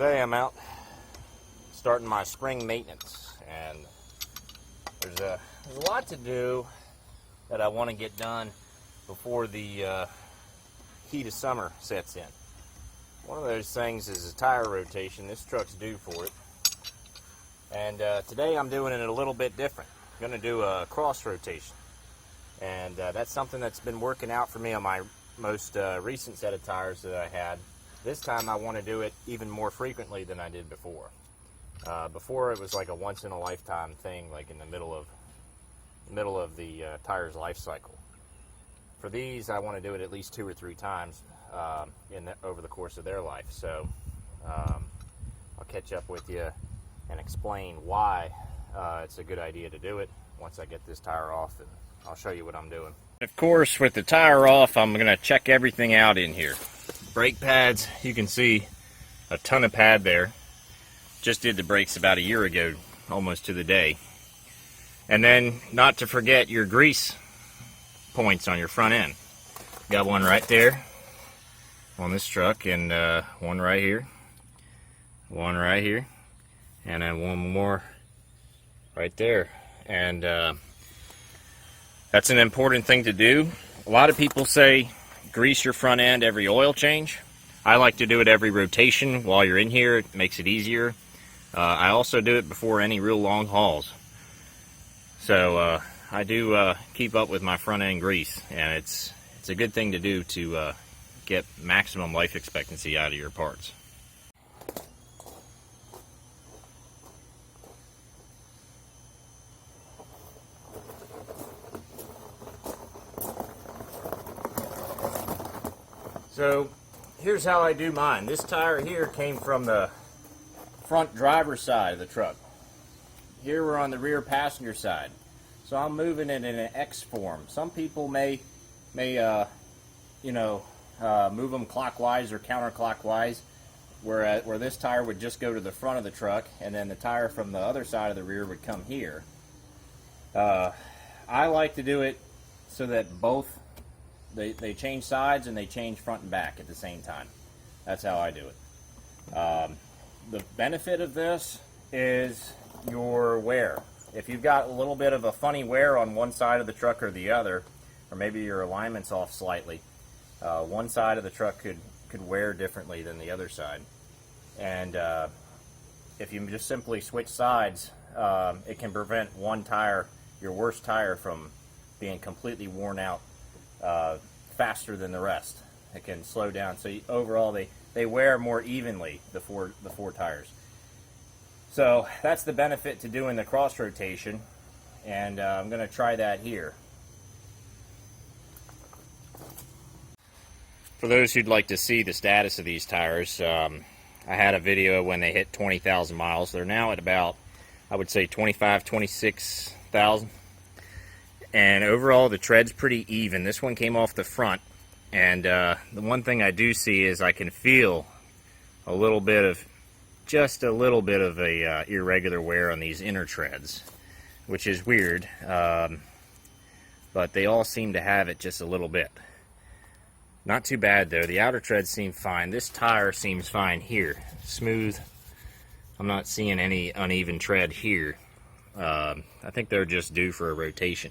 Today I'm out starting my spring maintenance, and there's a lot to do that I want to get done before the heat of summer sets in. One of those things is a tire rotation. This truck's due for it, and today I'm doing it a little bit different. I'm going to do a cross rotation, and that's something that's been working out for me on my most recent set of tires that I had. This time I want to do it even more frequently than I did before. Before it was like a once-in-a-lifetime thing, like in the middle of the tire's life cycle. For these, I want to do it at least 2 or 3 times over the course of their life. So I'll catch up with you and explain why it's a good idea to do it once I get this tire off, and I'll show you what I'm doing. Of course, with the tire off, I'm going to check everything out in here. Brake pads, you can see a ton of pad there. Just did the brakes about a year ago, almost to the day. And then, not to forget your grease points on your front end. Got one right there on this truck, and one right here, one right here, and then one more right there. And that's an important thing to do. A lot of people say grease your front end every oil change. I like to do it every rotation while you're in here. It makes it easier. I also do it before any real long hauls. So I do keep up with my front end grease, and it's a good thing to do to get maximum life expectancy out of your parts. So here's how I do mine. This tire here came from the front driver's side of the truck. Here we're on the rear passenger side. So I'm moving it in an X form. Some people may move them clockwise or counterclockwise, where this tire would just go to the front of the truck, and then the tire from the other side of the rear would come here. I like to do it so that both they change sides and they change front and back at the same time. That's how I do it. The benefit of this is your wear. If you've got a little bit of a funny wear on one side of the truck or the other, or maybe your alignment's off slightly, one side of the truck could wear differently than the other side. And if you just simply switch sides, it can prevent one tire, your worst tire, from being completely worn out faster than the rest. It can slow down. So overall, they wear more evenly, the four tires. So that's the benefit to doing the cross rotation, and I'm going to try that here. For those who'd like to see the status of these tires, I had a video when they hit 20,000 miles. They're now at about, I would say, 25, 26,000. And overall, the tread's pretty even. This one came off the front, and the one thing I do see is I can feel just a little bit of a irregular wear on these inner treads, which is weird, but they all seem to have it just a little bit. Not too bad though. The outer treads seem fine. This tire seems fine here, smooth. I'm not seeing any uneven tread here. I think they're just due for a rotation.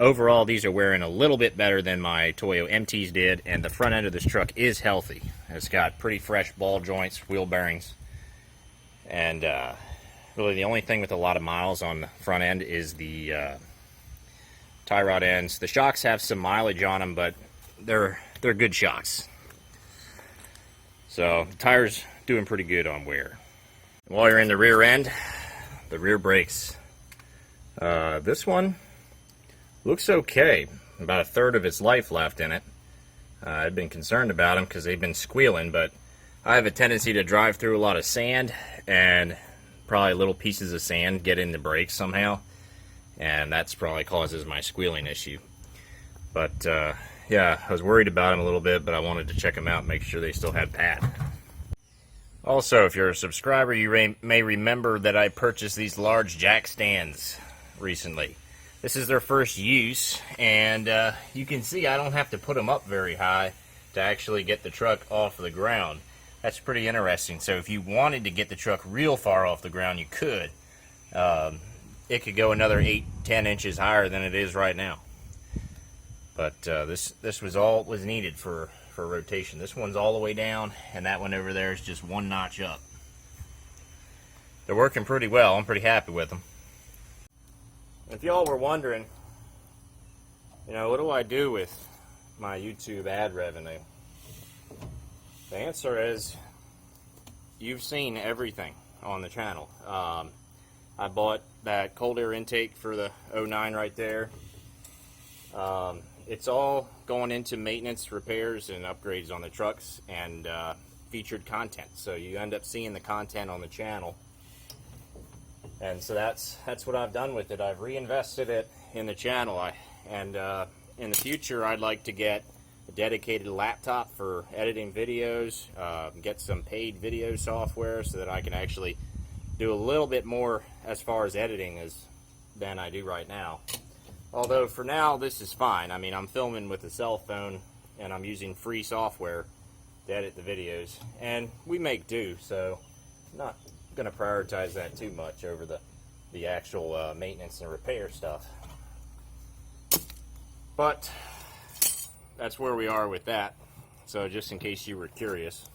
Overall, these are wearing a little bit better than my Toyo MTs did, and the front end of this truck is healthy. It's got pretty fresh ball joints, wheel bearings, and really the only thing with a lot of miles on the front end is the tie rod ends. The shocks have some mileage on them, but they're good shocks. So the tire's doing pretty good on wear. While you're in the rear end, the rear brakes. This one looks okay. About a third of its life left in it. I've been concerned about them because they've been squealing, but I have a tendency to drive through a lot of sand, and probably little pieces of sand get in the brakes somehow, and that's probably causes my squealing issue. But yeah, I was worried about them a little bit, but I wanted to check them out and make sure they still had pad. Also, if you're a subscriber, you may remember that I purchased these large jack stands recently. This is their first use, and you can see I don't have to put them up very high to actually get the truck off the ground. that's pretty interesting. So if you wanted to get the truck real far off the ground, you could. It could go another 8-10 inches higher than it is right now. But this was all was needed for rotation. This one's all the way down, and that one over there is just one notch up. They're working pretty well. I'm pretty happy with them. If y'all were wondering, you know, what do I do with my YouTube ad revenue? The answer is, you've seen everything on the channel. I bought that cold air intake for the 09 right there. It's all going into maintenance, repairs, and upgrades on the trucks, and featured content. So you end up seeing the content on the channel. And so that's what I've done with it. I've reinvested it in the channel. In the future, I'd like to get a dedicated laptop for editing videos, get some paid video software so that I can actually do a little bit more as far as editing than I do right now. Although for now, this is fine. I mean, I'm filming with a cell phone and I'm using free software to edit the videos, and we make do, so I'm not going to prioritize that too much over the actual maintenance and repair stuff. But that's where we are with that. So just in case you were curious,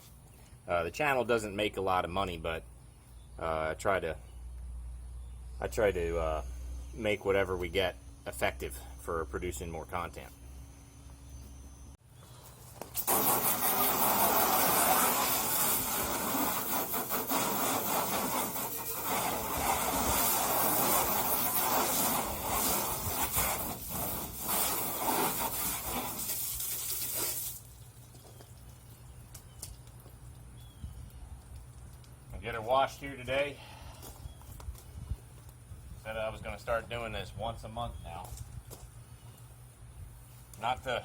the channel doesn't make a lot of money, but I try to make whatever we get effective for producing more content. Get her washed here today. Said I was going to start doing this once a month now. Not the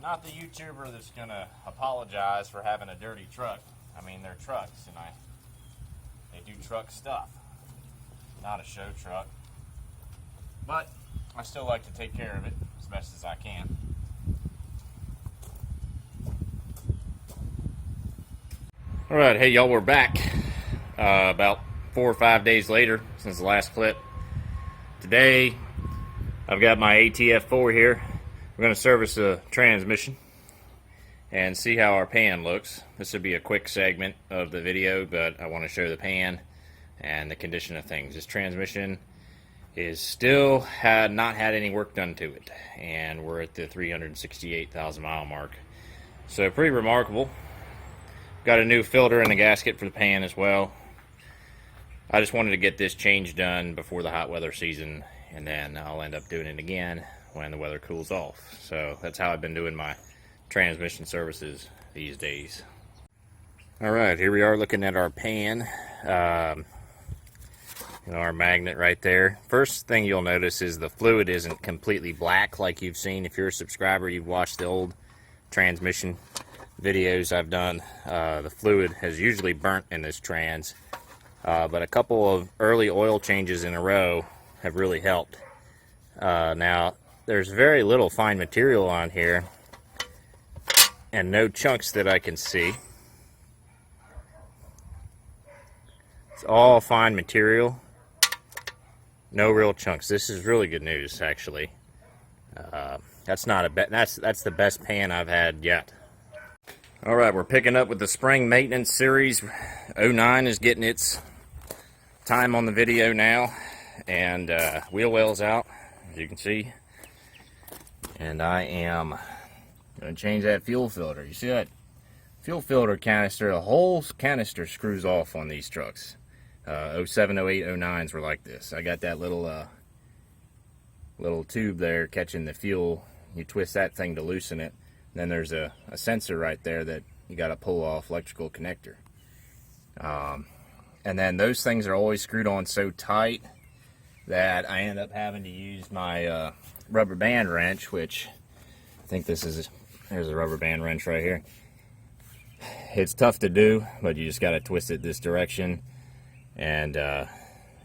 YouTuber that's going to apologize for having a dirty truck. I mean, they're trucks, and they do truck stuff. Not a show truck. But I still like to take care of it as best as I can. Alright, hey y'all, we're back. About 4 or 5 days later since the last clip. Today, I've got my ATF4 here. We're going to service the transmission and see how our pan looks. This will be a quick segment of the video, but I want to show the pan and the condition of things. This transmission is still not had any work done to it, and we're at the 368,000 mile mark. So pretty remarkable. Got a new filter and a gasket for the pan as well. I just wanted to get this change done before the hot weather season, and then I'll end up doing it again when the weather cools off. So that's how I've been doing my transmission services these days. Alright, here we are looking at our pan. You know, our magnet right there. First thing you'll notice is the fluid isn't completely black like you've seen. If you're a subscriber, you've watched the old transmission videos I've done. The fluid has usually burnt in this trans. But a couple of early oil changes in a row have really helped. Now, there's very little fine material on here, and no chunks that I can see. It's all fine material, no real chunks. This is really good news, actually. That's the best pan I've had yet. All right, we're picking up with the spring maintenance series. 09 is getting its time on the video now, and wheel well's out, as you can see. And I am going to change that fuel filter. You see that fuel filter canister? The whole canister screws off on these trucks. 07, 08, 09s were like this. I got that little tube there catching the fuel. You twist that thing to loosen it. And then there's a sensor right there that you got to pull off, electrical connector. And then those things are always screwed on so tight that I end up having to use my rubber band wrench, which I think there's a rubber band wrench right here. It's tough to do, but you just got to twist it this direction, and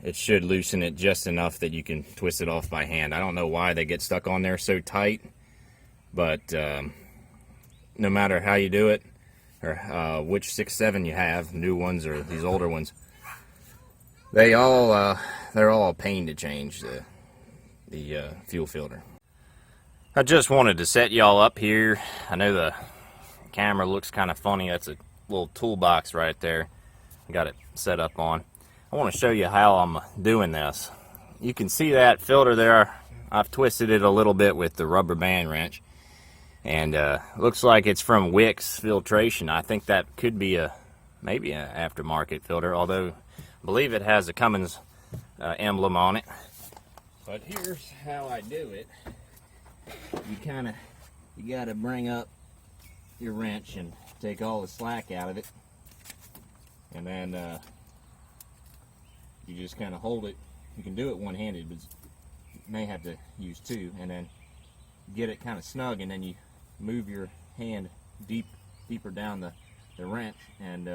it should loosen it just enough that you can twist it off by hand. I don't know why they get stuck on there so tight, but no matter how you do it, or which 6.7 you have, new ones or these older ones. They're all a pain to change the fuel filter. I just wanted to set y'all up here. I know the camera looks kind of funny. That's a little toolbox right there. I got it set up on. I want to show you how I'm doing this. You can see that filter there. I've twisted it a little bit with the rubber band wrench, and looks like it's from Wix Filtration. I think that could be maybe an aftermarket filter, although I believe it has a Cummins emblem on it. But here's how I do it. You gotta bring up your wrench and take all the slack out of it, and then you just kind of hold it. You can do it one-handed, but you may have to use two, and then get it kind of snug, and then you move your hand deeper down the wrench and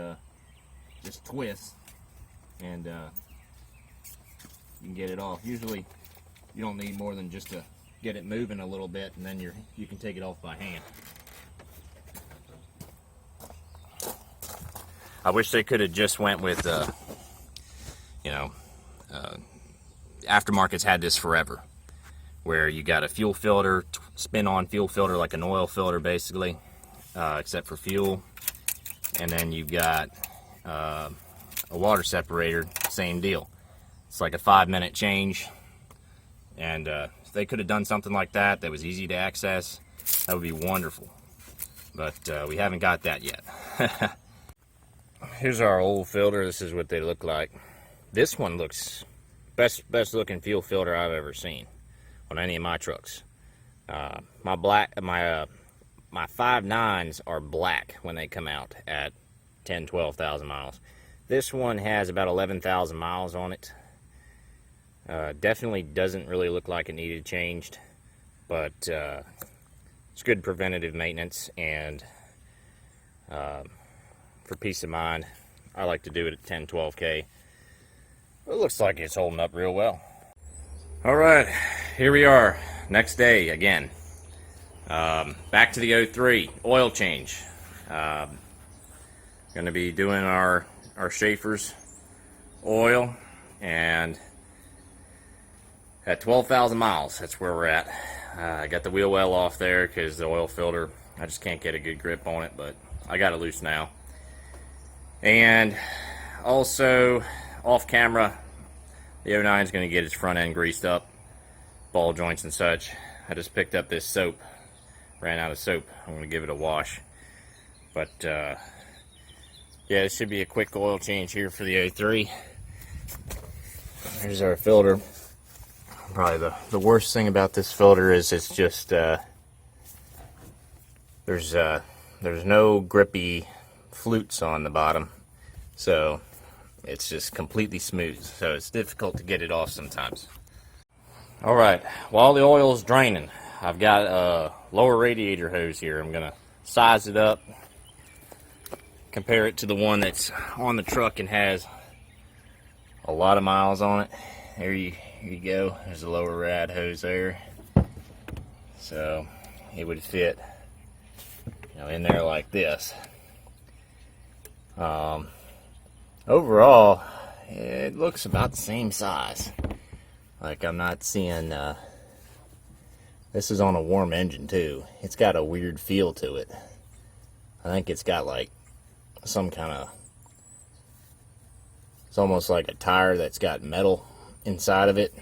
just twist, and you can get it off. Usually you don't need more than just to get it moving a little bit, and then you can take it off by hand. I wish they could have just went with aftermarkets had this forever, where you got a fuel filter, spin-on fuel filter, like an oil filter basically, except for fuel, and then you've got a water separator, same deal. It's like a 5-minute change, and if they could have done something like that that was easy to access, that would be wonderful. But we haven't got that yet. Here's our old filter. This is what they look like. This one looks best looking fuel filter I've ever seen on any of my trucks. My 5.9s are black when they come out at 10,000-12,000 miles. This one has about 11,000 miles on it. Definitely doesn't really look like it needed changed, but it's good preventative maintenance, and for peace of mind, I like to do it at 10-12K. It looks like it's holding up real well. All right, here we are, next day again. Back to the 03 oil change. Going to be doing our Schaefer's oil, and at 12,000 miles, that's where we're at. I got the wheel well off there because the oil filter, I just can't get a good grip on it, but I got it loose now. And also, off camera, the 09 is going to get its front end greased up, ball joints and such. I just picked up this soap, ran out of soap. I'm going to give it a wash. But yeah, it should be a quick oil change here for the 03. Here's our filter. Probably the worst thing about this filter is it's just there's no grippy flutes on the bottom, so it's just completely smooth, so it's difficult to get it off sometimes. All right, while the oil's draining, I've got a lower radiator hose here. I'm gonna size it up, compare it to the one that's on the truck and has a lot of miles on it. Here you go. There's a lower rad hose there, so it would fit, in there like this. Overall, it looks about the same size. Like, I'm not seeing, this is on a warm engine too. It's got a weird feel to it. I think it's got like some kind of, it's almost like a tire that's got metal inside of it.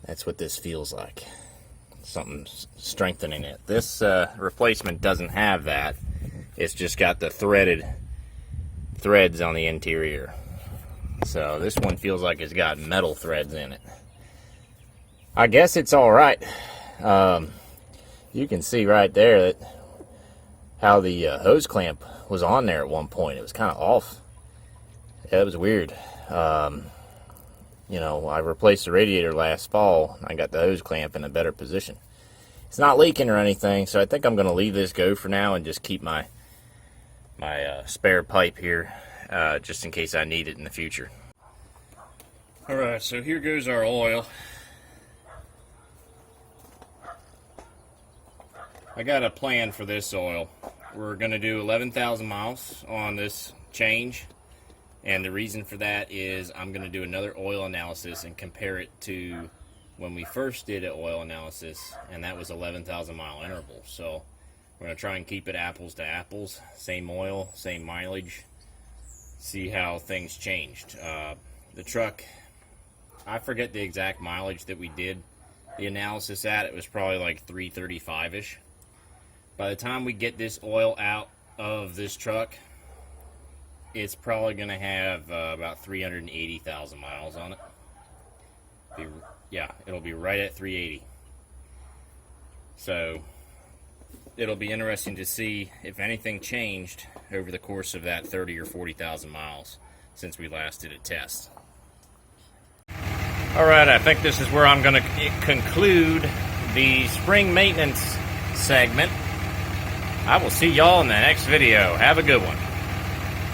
That's what this feels like. Something strengthening it. This replacement doesn't have that. It's just got the threads on the interior. So this one feels like it's got metal threads in it. I guess it's all right. You can see right there that how the hose clamp was on there at one point. It was kind of off. Yeah, it was weird. I replaced the radiator last fall. I got the hose clamp in a better position. It's not leaking or anything, so I think I'm going to leave this go for now and just keep my spare pipe here, just in case I need it in the future. Alright, so here goes our oil. I got a plan for this oil. we're going to do 11,000 miles on this change. And the reason for that is I'm going to do another oil analysis and compare it to when we first did an oil analysis, and that was 11,000 mile interval. So we're going to try and keep it apples to apples, same oil, same mileage, see how things changed. The truck, I forget the exact mileage that we did the analysis at. It was probably like 335-ish. By the time we get this oil out of this truck, it's probably going to have about 380,000 miles on it. Yeah, it'll be right at 380. So it'll be interesting to see if anything changed over the course of that 30 or 40,000 miles since we last did a test. All right, I think this is where I'm going to conclude the spring maintenance segment. I will see y'all in the next video. Have a good one.